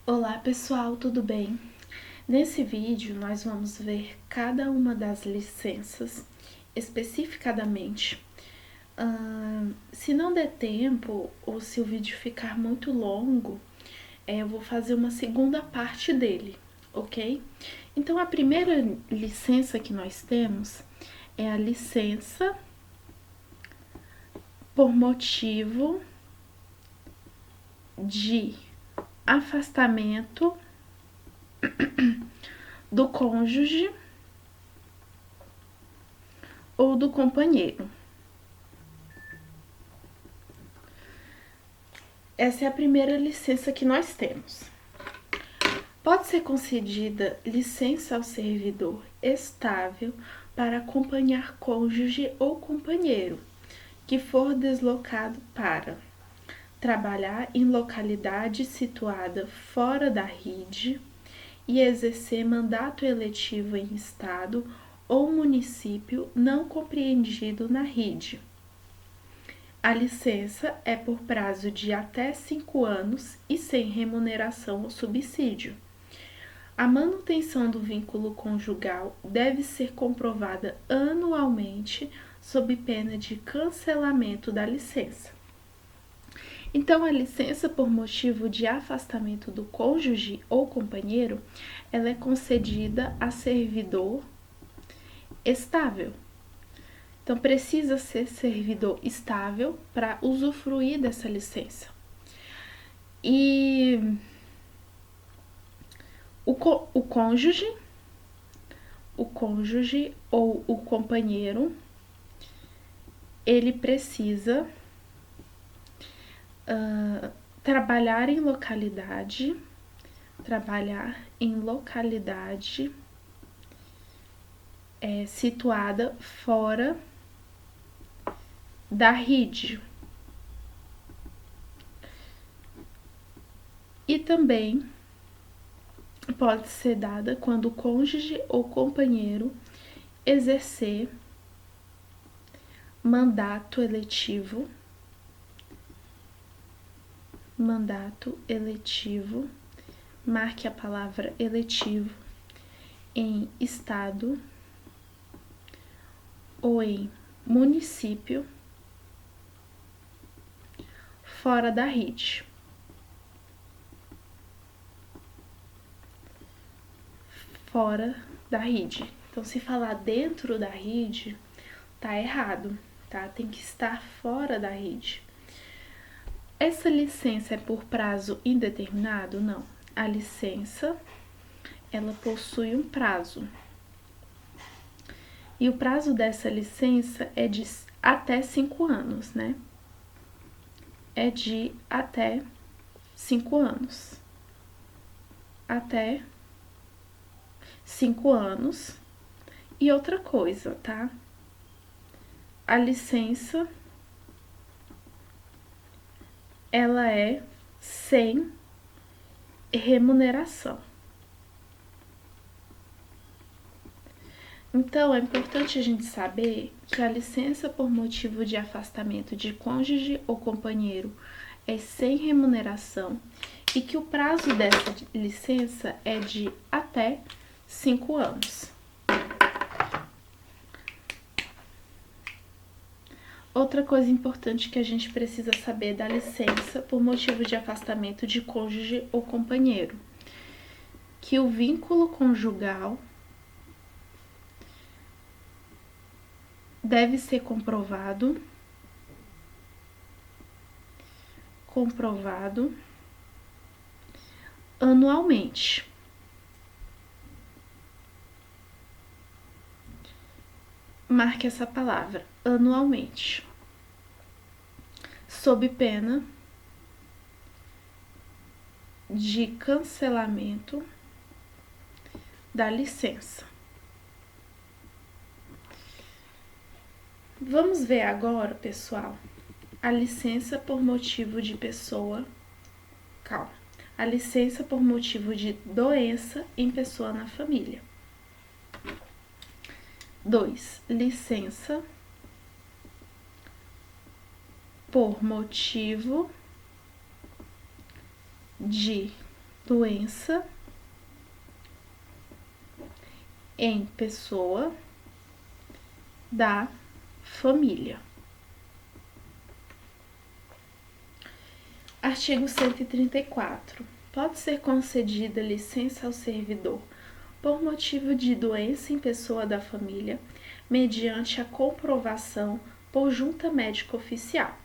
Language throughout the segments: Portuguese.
Olá pessoal, tudo bem? Nesse vídeo nós vamos ver cada uma das licenças especificadamente. Se não der tempo ou se o vídeo ficar muito longo, eu vou fazer uma segunda parte dele, ok? Então a primeira licença que nós temos é a licença por motivo de afastamento do cônjuge ou do companheiro. Essa é a primeira licença que nós temos. Pode ser concedida licença ao servidor estável para acompanhar cônjuge ou companheiro que for deslocado para trabalhar em localidade situada fora da rede e exercer mandato eletivo em estado ou município não compreendido na rede. A licença é por prazo de até 5 anos e sem remuneração ou subsídio. A manutenção do vínculo conjugal deve ser comprovada anualmente sob pena de cancelamento da licença. Então, a licença por motivo de afastamento do cônjuge ou companheiro, ela é concedida a servidor estável. Então, precisa ser servidor estável para usufruir dessa licença. E o cônjuge ou o companheiro, ele precisa trabalhar em localidade situada fora da rede. E também pode ser dada quando o cônjuge ou companheiro exercer mandato eletivo, marque a palavra eletivo, em estado ou em município fora da rede. Fora da rede. Então, se falar dentro da rede, tá errado, tá? Tem que estar fora da rede. Essa licença é por prazo indeterminado? Não. A licença, ela possui um prazo. E o prazo dessa licença é de até 5 anos, né? É de até 5 anos. Até 5 anos. E outra coisa, tá? A licença, ela é sem remuneração. Então, é importante a gente saber que a licença por motivo de afastamento de cônjuge ou companheiro é sem remuneração e que o prazo dessa licença é de até 5 anos. Outra coisa importante que a gente precisa saber da licença por motivo de afastamento de cônjuge ou companheiro, que o vínculo conjugal deve ser comprovado anualmente. Marque essa palavra, anualmente, sob pena de cancelamento da licença. Vamos ver agora, pessoal, a licença por motivo de pessoa. Calma. A licença por motivo de doença em pessoa na família. 2. Licença por motivo de doença em pessoa da família. Artigo 134. Pode ser concedida licença ao servidor por motivo de doença em pessoa da família, mediante a comprovação por junta médica oficial.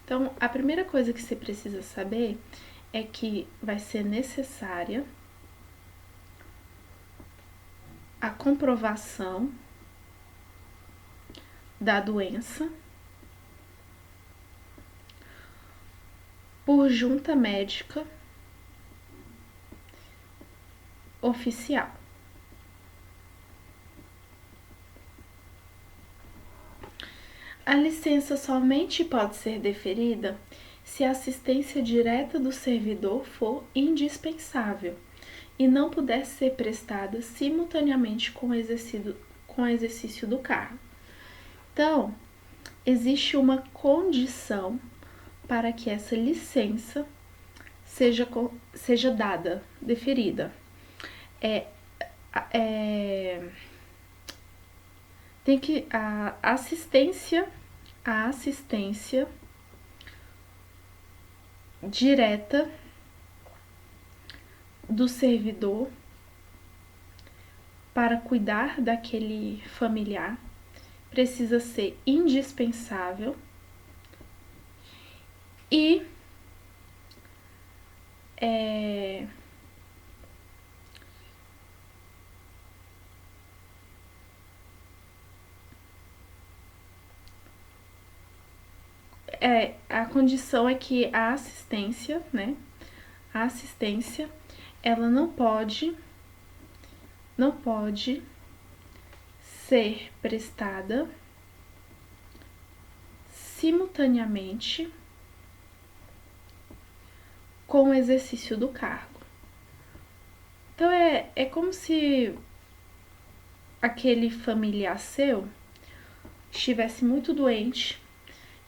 Então, a primeira coisa que você precisa saber é que vai ser necessária a comprovação da doença por junta médica oficial. A licença somente pode ser deferida se a assistência direta do servidor for indispensável e não puder ser prestada simultaneamente com o exercício do cargo. Então, existe uma condição para que essa licença seja dada, deferida. Tem que a assistência direta do servidor para cuidar daquele familiar precisa ser indispensável e a condição é que a assistência, né? A assistência, ela não pode ser prestada simultaneamente com o exercício do cargo. Então, é como se aquele familiar seu estivesse muito doente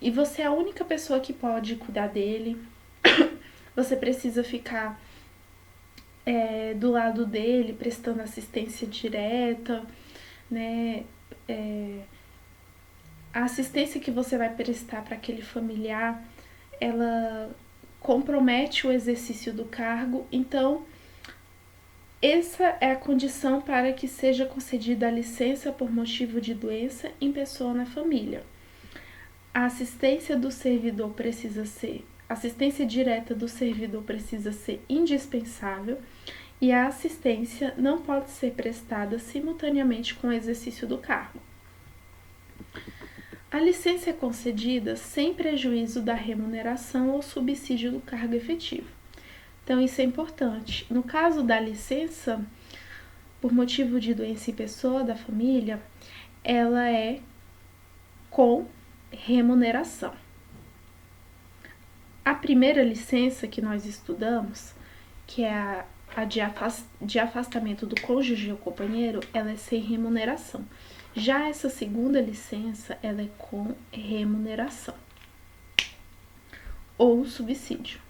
e você é a única pessoa que pode cuidar dele. Você precisa ficar do lado dele, prestando assistência direta, né? A assistência que você vai prestar para aquele familiar, ela compromete o exercício do cargo. Então, essa é a condição para que seja concedida a licença por motivo de doença em pessoa na família. A assistência direta do servidor precisa ser indispensável e a assistência não pode ser prestada simultaneamente com o exercício do cargo. A licença é concedida sem prejuízo da remuneração ou subsídio do cargo efetivo. Então, isso é importante. No caso da licença, por motivo de doença em pessoa da família, ela é com remuneração. A primeira licença que nós estudamos, que é a de afastamento do cônjuge ou companheiro, ela é sem remuneração. Já essa segunda licença, ela é com remuneração ou subsídio.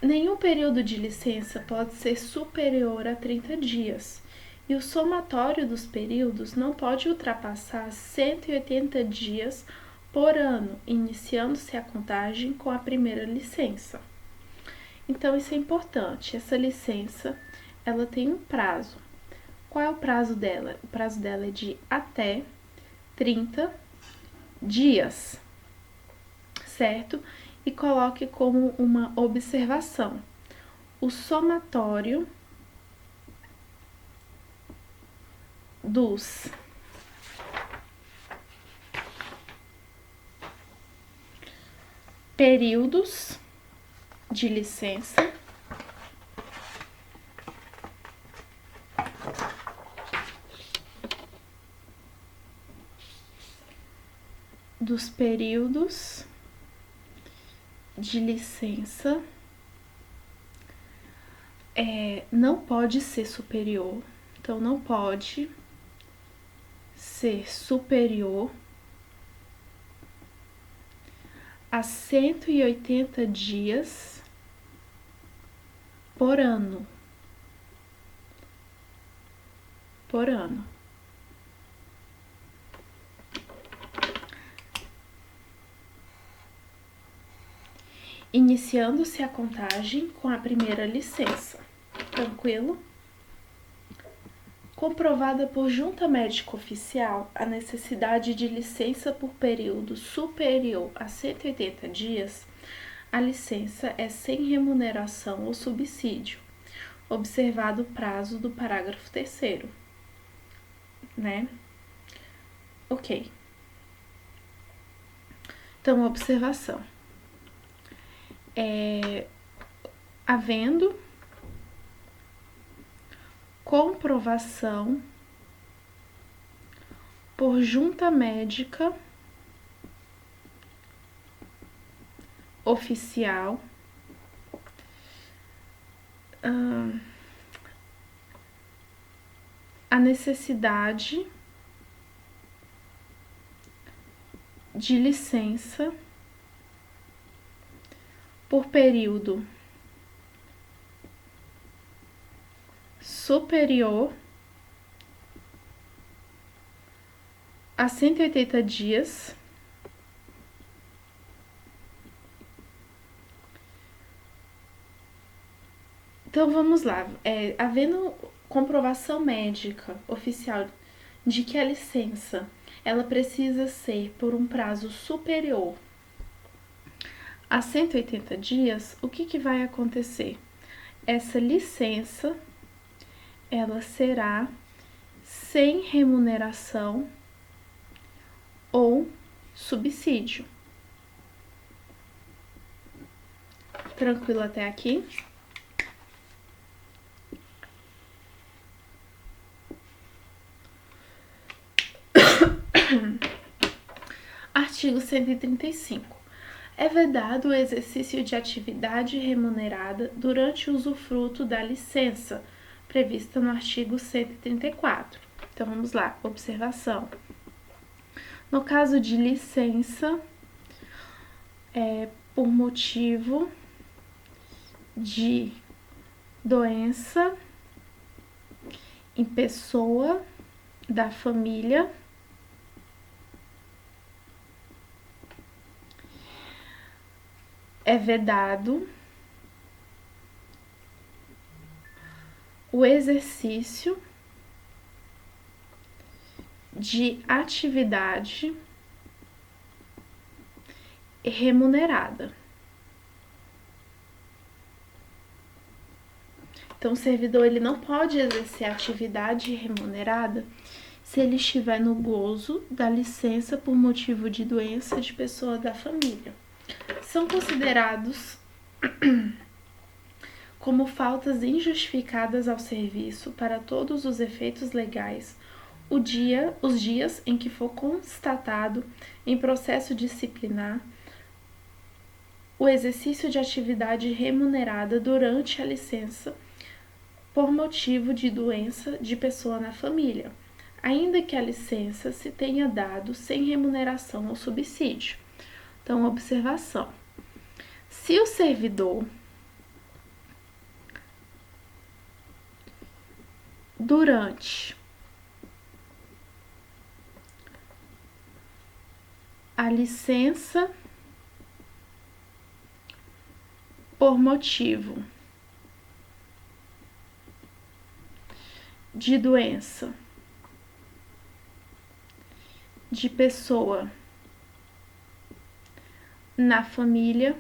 Nenhum período de licença pode ser superior a 30 dias e o somatório dos períodos não pode ultrapassar 180 dias por ano, iniciando-se a contagem com a primeira licença. Então, isso é importante. Essa licença, ela tem um prazo. Qual é o prazo dela? O prazo dela é de até 30 dias, certo? E coloque como uma observação o somatório dos períodos de licença não pode ser superior, então não pode ser superior a 180 dias por ano. Por ano. Iniciando-se a contagem com a primeira licença. Tranquilo? Comprovada por junta médica oficial a necessidade de licença por período superior a 180 dias, a licença é sem remuneração ou subsídio, observado o prazo do parágrafo 3º, né? Ok. Então, observação. Havendo comprovação por junta médica oficial a necessidade de licença por período superior a 180 dias, então vamos lá, havendo comprovação médica oficial de que a licença ela precisa ser por um prazo superior a 180 dias, o que vai acontecer? Essa licença ela será sem remuneração ou subsídio. Tranquilo até aqui? Artigo 135. É vedado o exercício de atividade remunerada durante o usufruto da licença prevista no artigo 134. Então, vamos lá, observação. No caso de licença, por motivo de doença em pessoa da família, é vedado o exercício de atividade remunerada. Então, o servidor ele não pode exercer atividade remunerada se ele estiver no gozo da licença por motivo de doença de pessoa da família. São considerados como faltas injustificadas ao serviço para todos os efeitos legais os dias em que for constatado em processo disciplinar o exercício de atividade remunerada durante a licença por motivo de doença de pessoa na família, ainda que a licença se tenha dado sem remuneração ou subsídio. Então, observação. Se o servidor, durante a licença por motivo de doença de pessoa na família,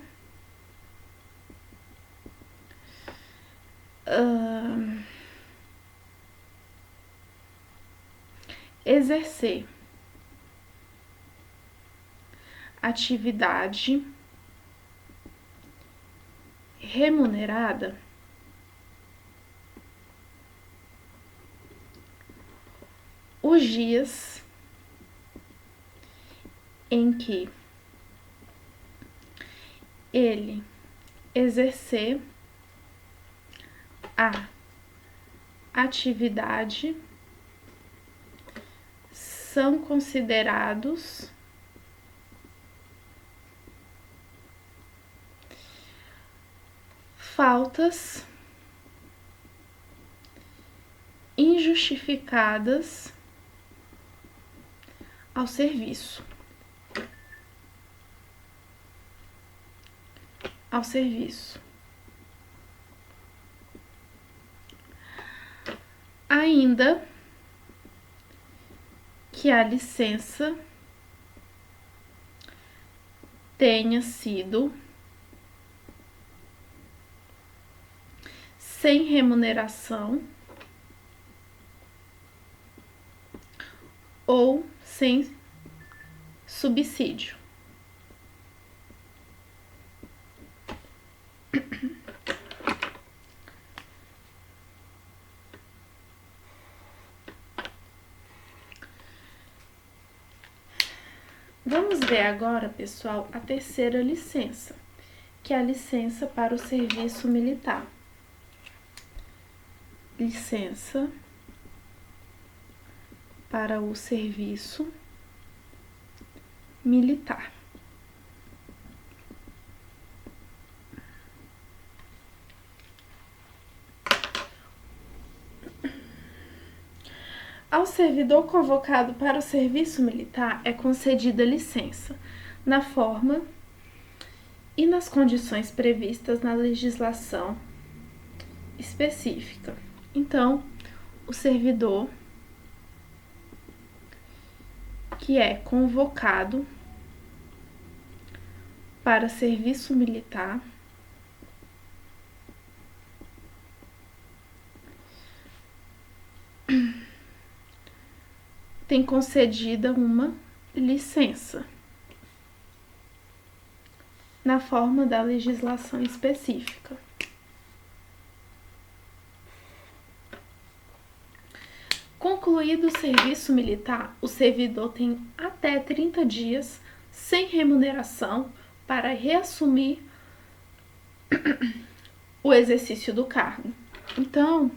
exercer atividade remunerada, os dias em que ele exercer a atividade são considerados faltas injustificadas ao serviço. Ainda que a licença tenha sido sem remuneração ou sem subsídio. Vamos ver agora, pessoal, a terceira licença, que é a licença para o serviço militar. Licença para o serviço militar. Ao servidor convocado para o serviço militar é concedida licença, na forma e nas condições previstas na legislação específica. Então, o servidor que é convocado para serviço militar tem concedida uma licença na forma da legislação específica. Concluído o serviço militar, o servidor tem até 30 dias sem remuneração para reassumir o exercício do cargo. Então,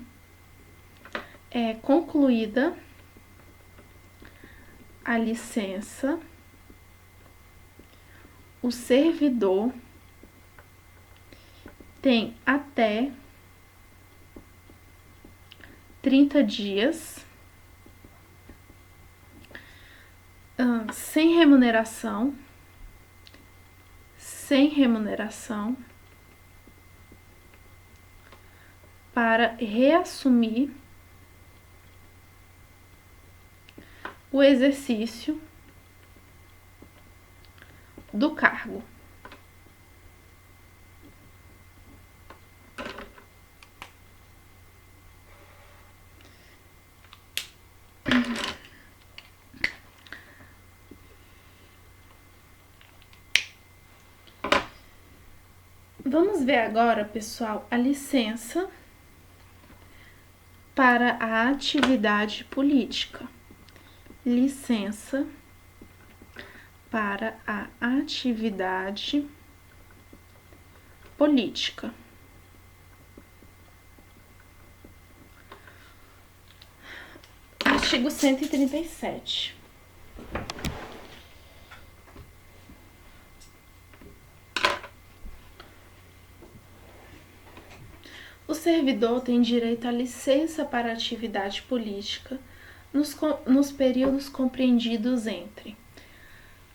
concluída a licença, o servidor tem até 30 dias sem remuneração para reassumir o exercício do cargo. Vamos ver agora, pessoal, a licença para a atividade política. Licença para a atividade política. Artigo 137. O servidor tem direito à licença para atividade política nos períodos compreendidos entre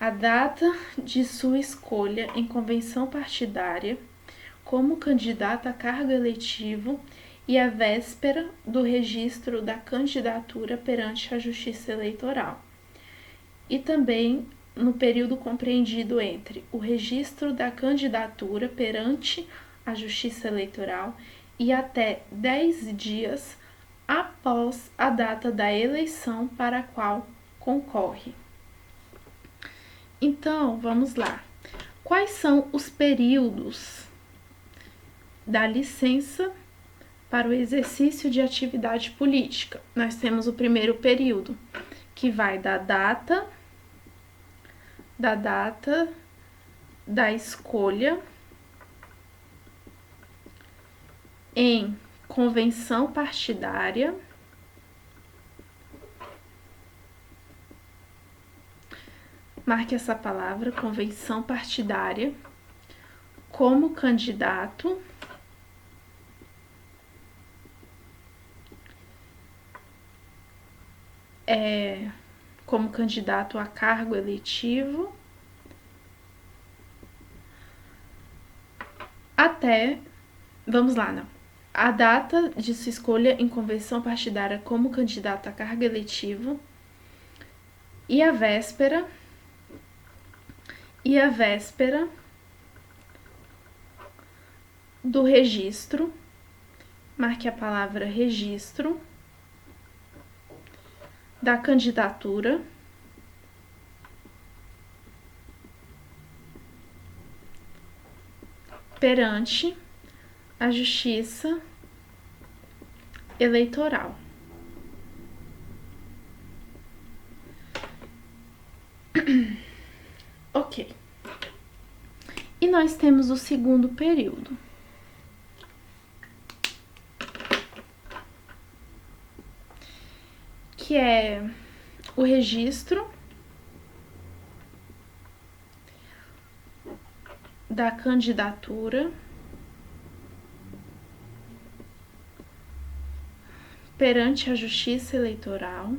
a data de sua escolha em convenção partidária como candidato a cargo eletivo e a véspera do registro da candidatura perante a Justiça Eleitoral, e também no período compreendido entre o registro da candidatura perante a Justiça Eleitoral e até 10 dias após a data da eleição para a qual concorre. Então, vamos lá. Quais são os períodos da licença para o exercício de atividade política? Nós temos o primeiro período, que vai da data da escolha em convenção partidária marque essa palavra, convenção partidária, como candidato como candidato a cargo eletivo até, vamos lá, não. A data de sua escolha em convenção partidária como candidato a cargo eletivo e a véspera do registro, marque a palavra registro, da candidatura perante a Justiça Eleitoral. Ok. E nós temos o segundo período. Que é o registro da candidatura perante a Justiça Eleitoral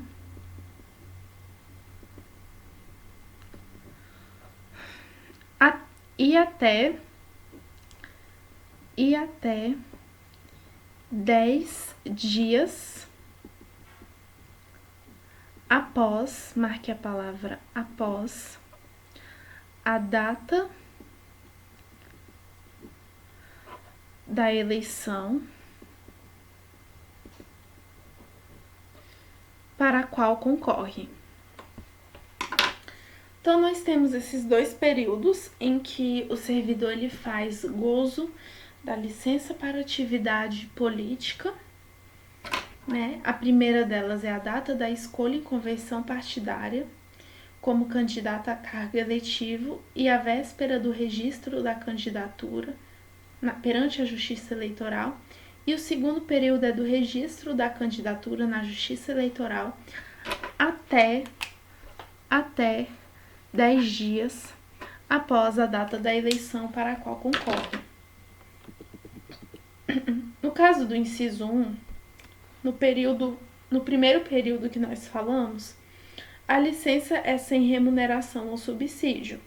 e até 10 dias após, marque a palavra após, a data da eleição para a qual concorre. Então, nós temos esses dois períodos em que o servidor ele faz gozo da licença para atividade política, né? A primeira delas é a data da escolha em convenção partidária como candidato a cargo eletivo e a véspera do registro da candidatura perante a Justiça Eleitoral. E o segundo período é do registro da candidatura na Justiça Eleitoral até 10 dias após a data da eleição para a qual concorre. No caso do inciso 1, no primeiro período que nós falamos, a licença é sem remuneração ou subsídio.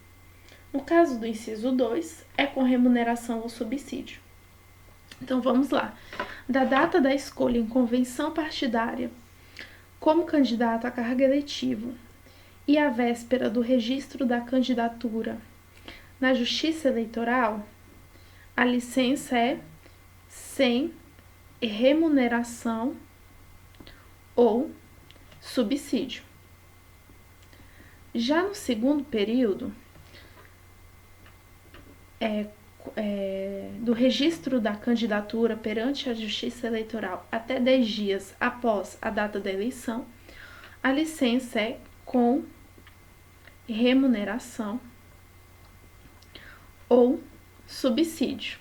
No caso do inciso 2, é com remuneração ou subsídio. Então, vamos lá. Da data da escolha em convenção partidária como candidato a cargo eletivo e a véspera do registro da candidatura na Justiça Eleitoral, a licença é sem remuneração ou subsídio. Já no segundo período, do registro da candidatura perante a Justiça Eleitoral até 10 dias após a data da eleição, a licença é com remuneração ou subsídio.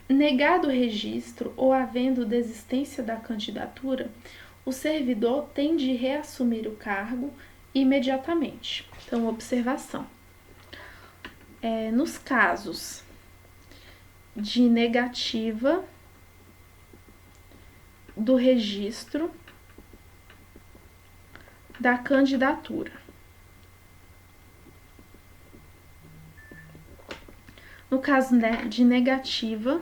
Negado o registro ou havendo desistência da candidatura, o servidor tem de reassumir o cargo imediatamente. Então, observação. Nos casos de negativa do registro da candidatura, no caso de negativa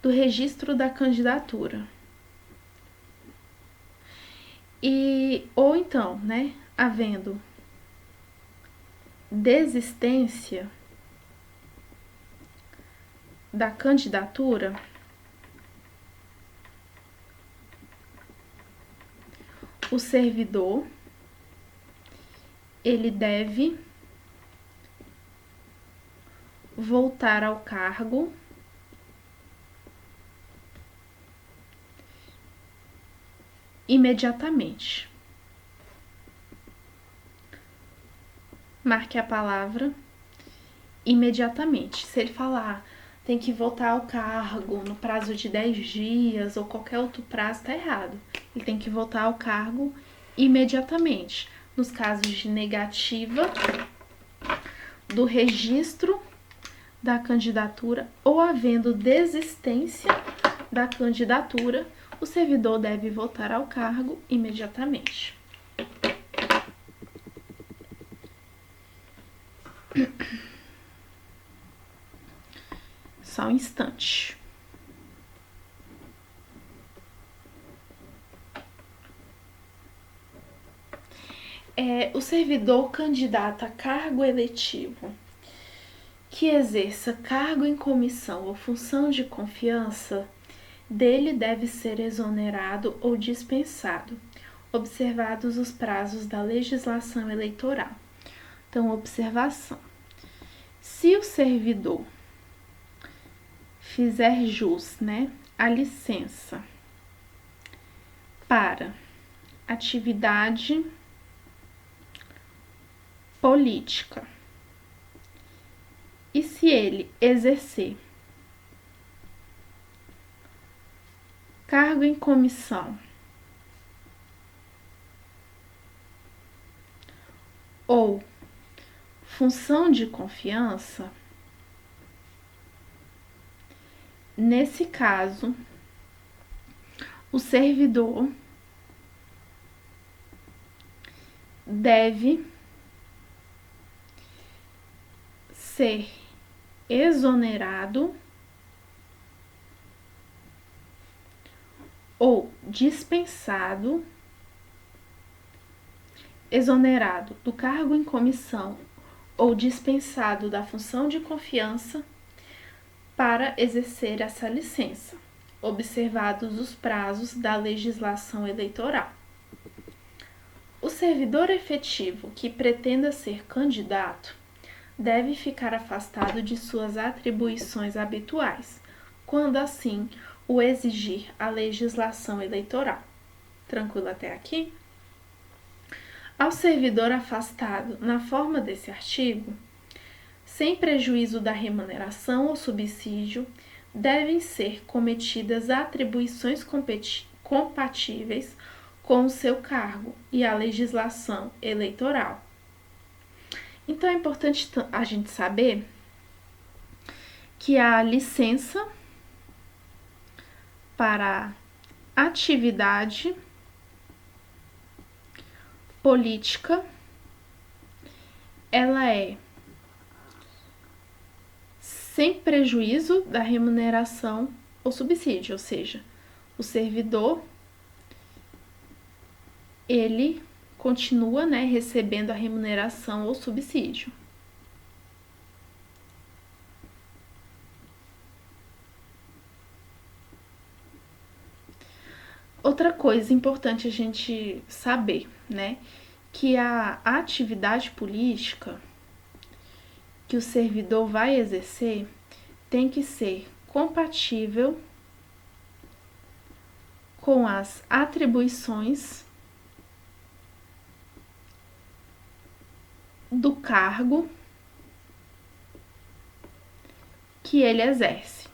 do registro da candidatura, ou então, havendo desistência da candidatura, o servidor ele deve voltar ao cargo imediatamente. Marque a palavra imediatamente. Se ele falar tem que voltar ao cargo no prazo de 10 dias ou qualquer outro prazo, tá errado. Ele tem que voltar ao cargo imediatamente. Nos casos de negativa do registro da candidatura ou havendo desistência da candidatura, o servidor deve voltar ao cargo imediatamente. Só um instante. O servidor candidato a cargo eletivo que exerça cargo em comissão ou função de confiança, dele deve ser exonerado ou dispensado, observados os prazos da legislação eleitoral. Então, observação. Se o servidor fizer jus, a licença para atividade política, e se ele exercer cargo em comissão ou função de confiança, nesse caso, o servidor deve ser exonerado ou dispensado, exonerado do cargo em comissão ou dispensado da função de confiança para exercer essa licença, observados os prazos da legislação eleitoral. O servidor efetivo que pretenda ser candidato deve ficar afastado de suas atribuições habituais, quando assim o exigir a legislação eleitoral. Tranquilo até aqui? Ao servidor afastado na forma desse artigo, sem prejuízo da remuneração ou subsídio, devem ser cometidas atribuições compatíveis com o seu cargo e a legislação eleitoral. Então, é importante a gente saber que a licença para atividade política, ela é sem prejuízo da remuneração ou subsídio, ou seja, o servidor, ele continua, recebendo a remuneração ou subsídio. Outra coisa importante a gente saber, que a atividade política que o servidor vai exercer tem que ser compatível com as atribuições do cargo que ele exerce.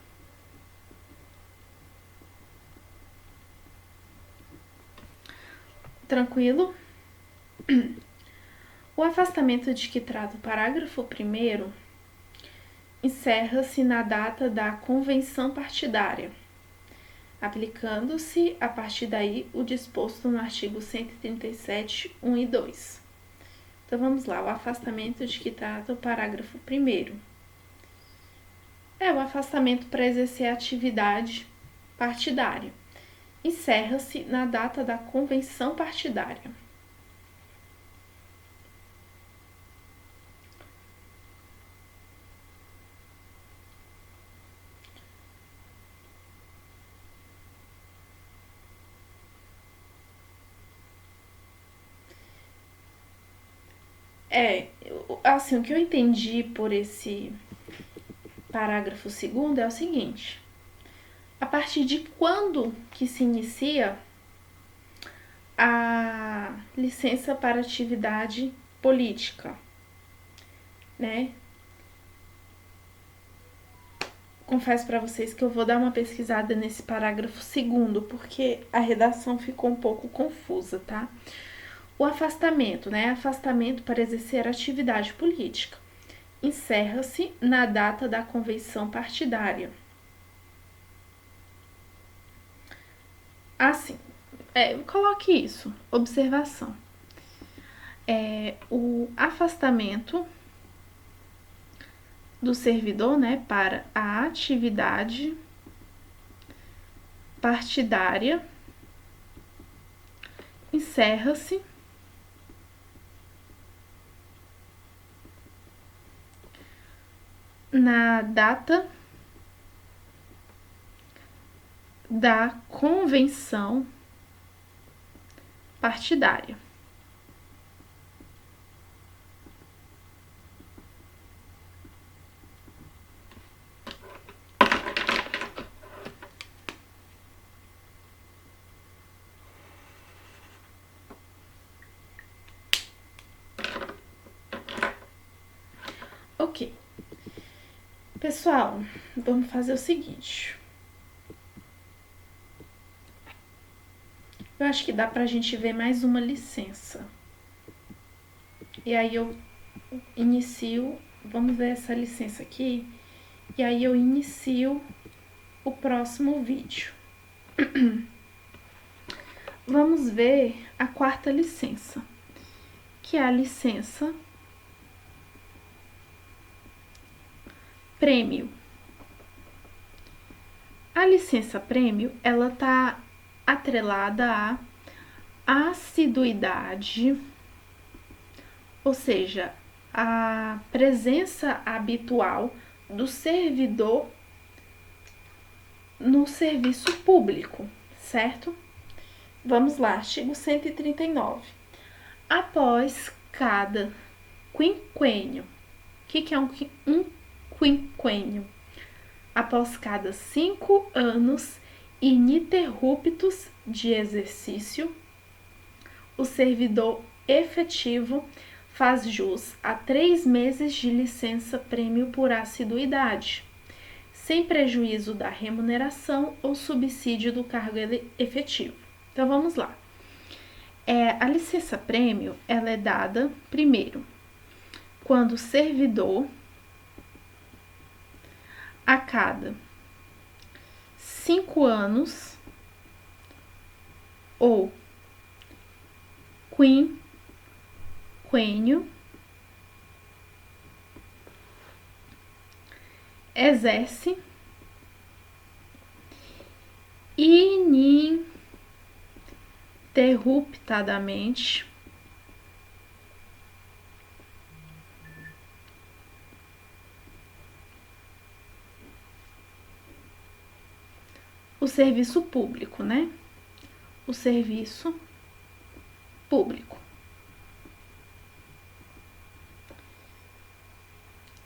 Tranquilo? O afastamento de que trata o parágrafo 1º encerra-se na data da convenção partidária, aplicando-se, a partir daí, o disposto no artigo 137, 1 e 2. Então, vamos lá, o afastamento de que trata o parágrafo 1º. É o afastamento para exercer a atividade partidária. Encerra-se na data da convenção partidária. Assim, o que eu entendi por esse parágrafo 2º é o seguinte: a partir de quando que se inicia a licença para atividade política, Confesso para vocês que eu vou dar uma pesquisada nesse parágrafo 2º, porque a redação ficou um pouco confusa, tá? O afastamento, Afastamento para exercer atividade política. Encerra-se na data da convenção partidária. Assim, coloque isso, observação. O afastamento do servidor, né, para a atividade partidária encerra-se na data da convenção partidária. Ok. Pessoal, vamos fazer o seguinte. Eu acho que dá pra gente ver mais uma licença. E aí eu inicio, vamos ver essa licença aqui, e aí eu inicio o próximo vídeo. Vamos ver a quarta licença, que é a licença prêmio. A licença prêmio, ela tá atrelada à assiduidade, ou seja, a presença habitual do servidor no serviço público, certo? Vamos lá, artigo 139. Após cada quinquênio, o que é um quinquênio? Após cada 5 anos ininterruptos de exercício, o servidor efetivo faz jus a 3 meses de licença prêmio por assiduidade, sem prejuízo da remuneração ou subsídio do cargo efetivo. Então, vamos lá. A licença prêmio, ela é dada, primeiro, quando o servidor, a cada 5 anos, ou quinquênio, exerce ininterruptadamente o serviço público, né? O serviço público.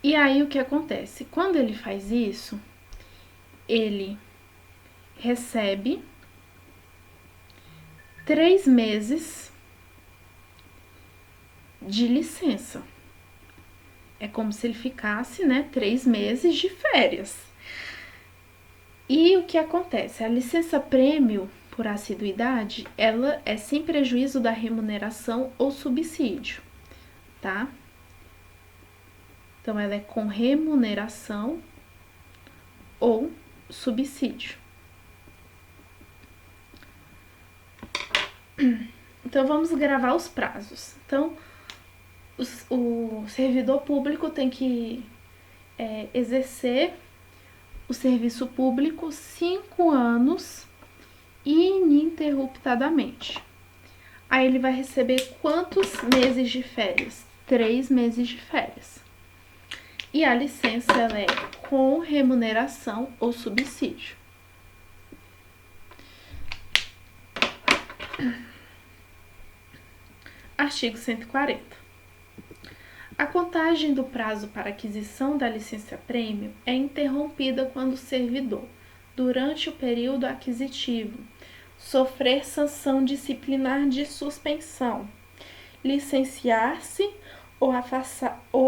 E aí o que acontece? Quando ele faz isso, ele recebe 3 meses de licença. É como se ele ficasse, né, 3 meses de férias. E o que acontece? A licença prêmio por assiduidade, ela é sem prejuízo da remuneração ou subsídio, tá? Então, ela é com remuneração ou subsídio. Então, vamos gravar os prazos. Então, o servidor público tem que exercer o serviço público 5 anos ininterruptadamente. Aí ele vai receber quantos meses de férias? 3 meses de férias. E a licença, ela é com remuneração ou subsídio. Artigo 140. A contagem do prazo para aquisição da licença prêmio é interrompida quando o servidor, durante o período aquisitivo, sofrer sanção disciplinar de suspensão, licenciar-se ou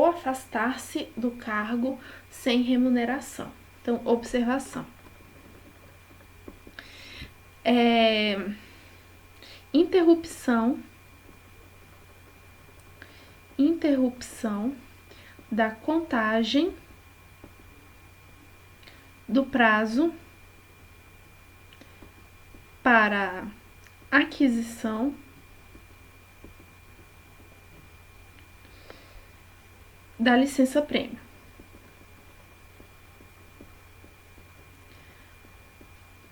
afastar-se do cargo sem remuneração. Então, observação. Interrupção da contagem do prazo para aquisição da licença-prêmio.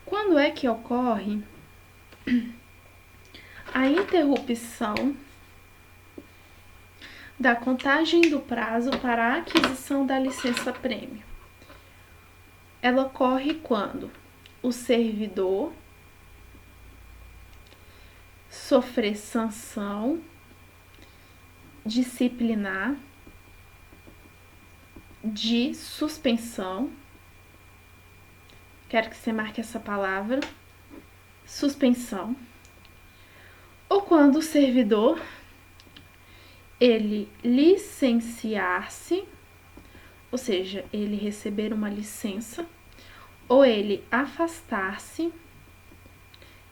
Quando é que ocorre a interrupção da contagem do prazo para a aquisição da licença-prêmio? Ela ocorre quando o servidor sofrer sanção disciplinar de suspensão. Quero que você marque essa palavra, suspensão. Ou quando o servidor ele licenciar-se, ou seja, ele receber uma licença, ou ele afastar-se,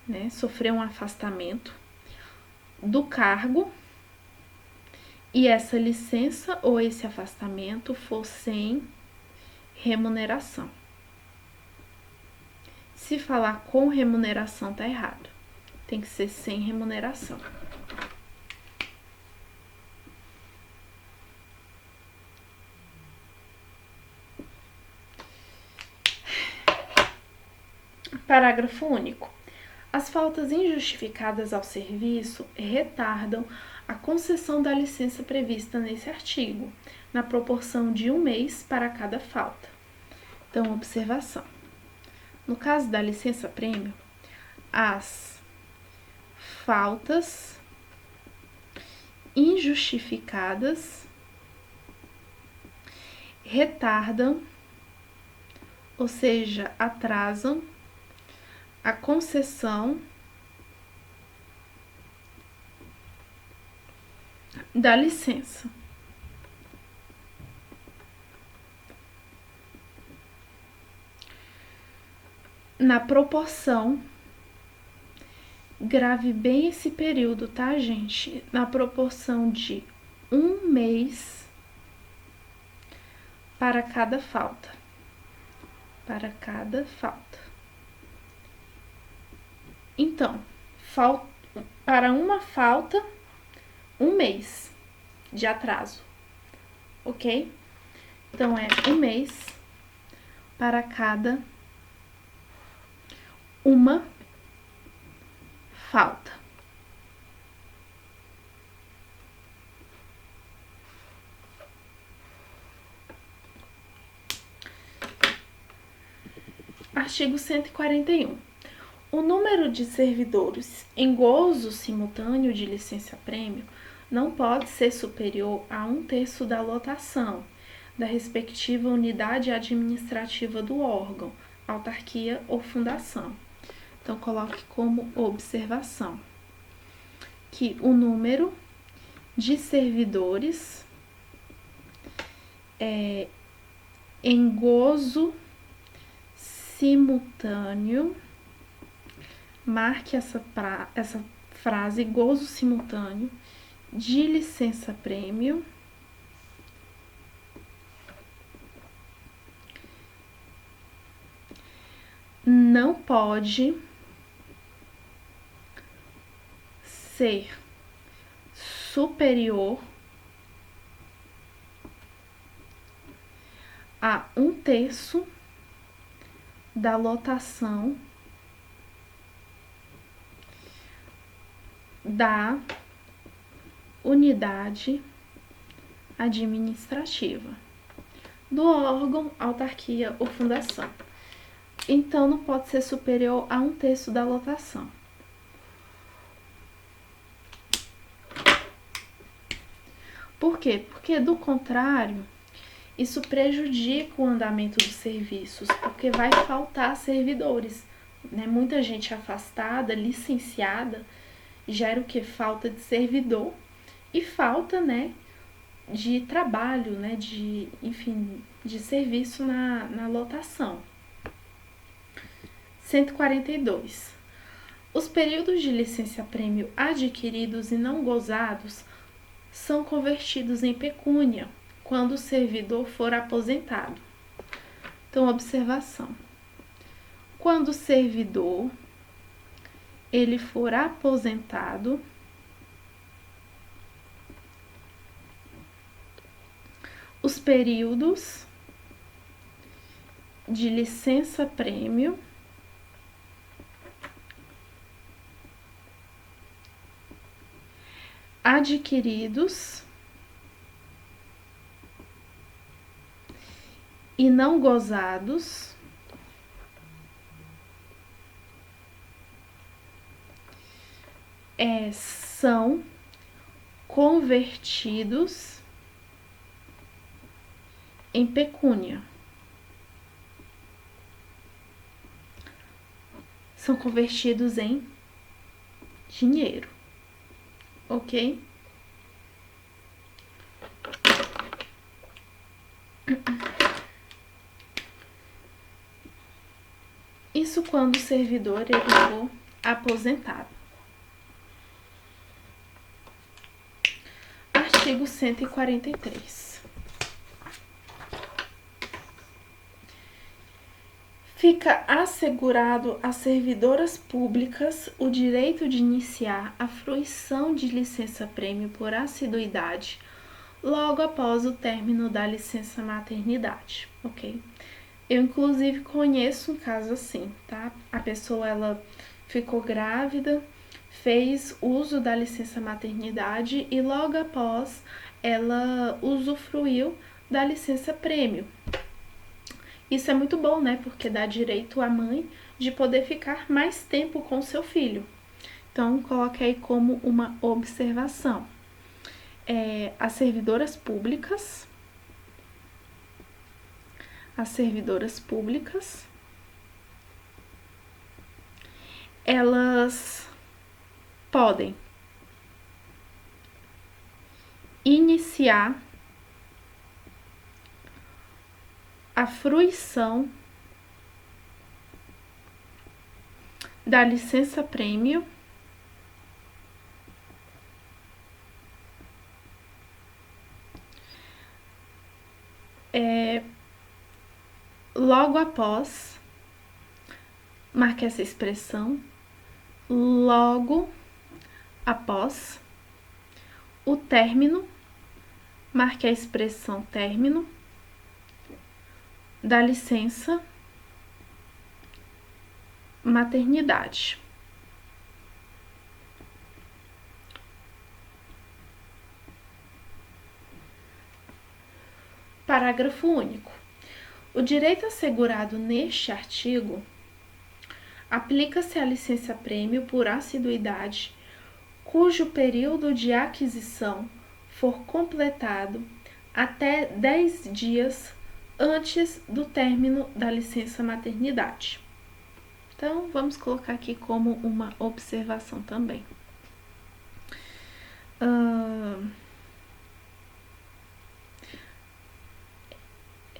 né, sofrer um afastamento do cargo, e essa licença ou esse afastamento for sem remuneração. Se falar com remuneração tá errado, tem que ser sem remuneração. Parágrafo único. As faltas injustificadas ao serviço retardam a concessão da licença prevista nesse artigo, na proporção de 1 mês para cada falta. Então, observação. No caso da licença-prêmio, as faltas injustificadas retardam, ou seja, atrasam a concessão da licença. Na proporção, grave bem esse período, tá, gente? Na proporção de 1 mês para cada falta. Para cada falta. Então, para uma falta, 1 mês de atraso, ok? Então, é 1 mês para cada uma falta. Artigo 141. O número de servidores em gozo simultâneo de licença-prêmio não pode ser superior a 1/3 da lotação da respectiva unidade administrativa do órgão, autarquia ou fundação. Então, coloque como observação que o número de servidores em gozo simultâneo, marque essa frase, gozo simultâneo de licença-prêmio não pode ser superior a 1/3 da lotação da unidade administrativa do órgão, autarquia ou fundação. Então, não pode ser superior a 1/3 da lotação. Por quê? Porque, do contrário, isso prejudica o andamento dos serviços, porque vai faltar servidores, né? Muita gente afastada, licenciada, gera o que? Falta de servidor e falta, né, de trabalho, né, de serviço na lotação. 142. Os períodos de licença-prêmio adquiridos e não gozados são convertidos em pecúnia quando o servidor for aposentado. Então, observação. Quando o servidor ele for aposentado, os períodos de licença-prêmio adquiridos e não gozados são convertidos em pecúnia. São convertidos em dinheiro, ok? Isso quando o servidor ele for aposentado. Artigo 143. Fica assegurado às servidoras públicas o direito de iniciar a fruição de licença-prêmio por assiduidade logo após o término da licença maternidade, ok? Eu, inclusive, conheço um caso assim, tá? A pessoa, ela ficou grávida, fez uso da licença maternidade e logo após ela usufruiu da licença-prêmio. Isso é muito bom, né? Porque dá direito à mãe de poder ficar mais tempo com seu filho. Então, coloque aí como uma observação. As servidoras públicas, elas podem iniciar a fruição da licença-prêmio logo após, marque essa expressão, logo após o término, marque a expressão término da licença maternidade. Parágrafo único. O direito assegurado neste artigo aplica-se à licença-prêmio por assiduidade, cujo período de aquisição for completado até 10 dias antes do término da licença maternidade. Então, vamos colocar aqui como uma observação também.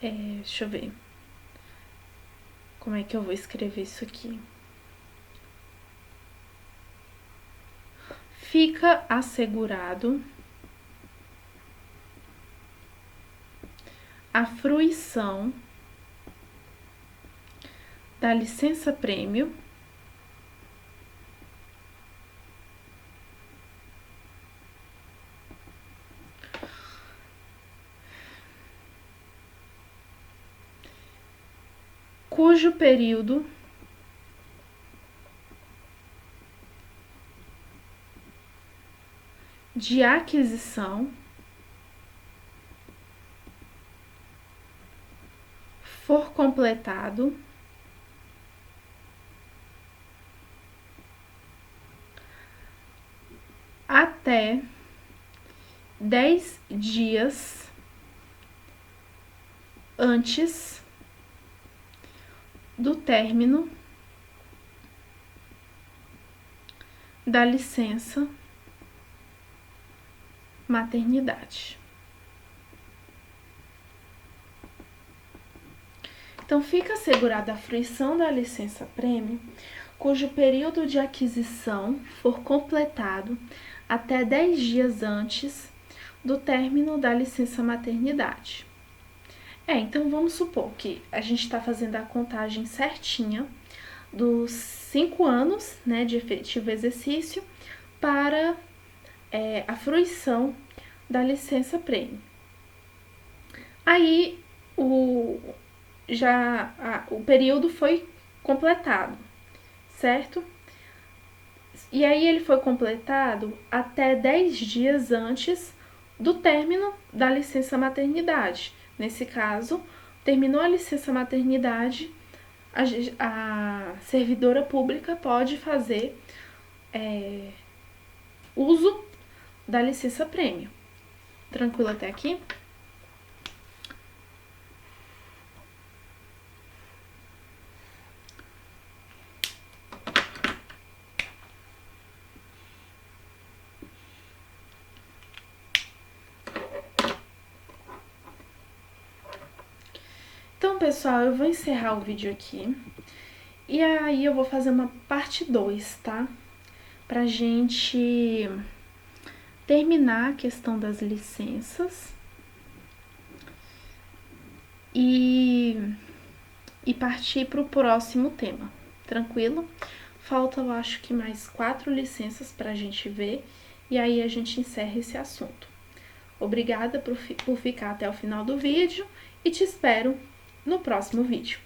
Deixa eu ver. Como é que eu vou escrever isso aqui? Fica assegurado a fruição da licença-prêmio cujo período de aquisição for completado até 10 dias antes do término da licença maternidade. Então, fica assegurada a fruição da licença-prêmio, cujo período de aquisição for completado até 10 dias antes do término da licença maternidade. Então vamos supor que a gente está fazendo a contagem certinha dos 5 anos, né, de efetivo exercício para a fruição da licença-prêmio. Aí o período foi completado, certo? E aí ele foi completado até 10 dias antes do término da licença maternidade. Nesse caso, terminou a licença maternidade, a servidora pública pode fazer uso da licença-prêmio. Tranquilo até aqui? Então, pessoal, eu vou encerrar o vídeo aqui. E aí eu vou fazer uma parte 2, tá? Pra gente terminar a questão das licenças e partir para o próximo tema, tranquilo? Falta, eu acho que mais 4 licenças pra gente ver e aí a gente encerra esse assunto. Obrigada por ficar até o final do vídeo e te espero no próximo vídeo.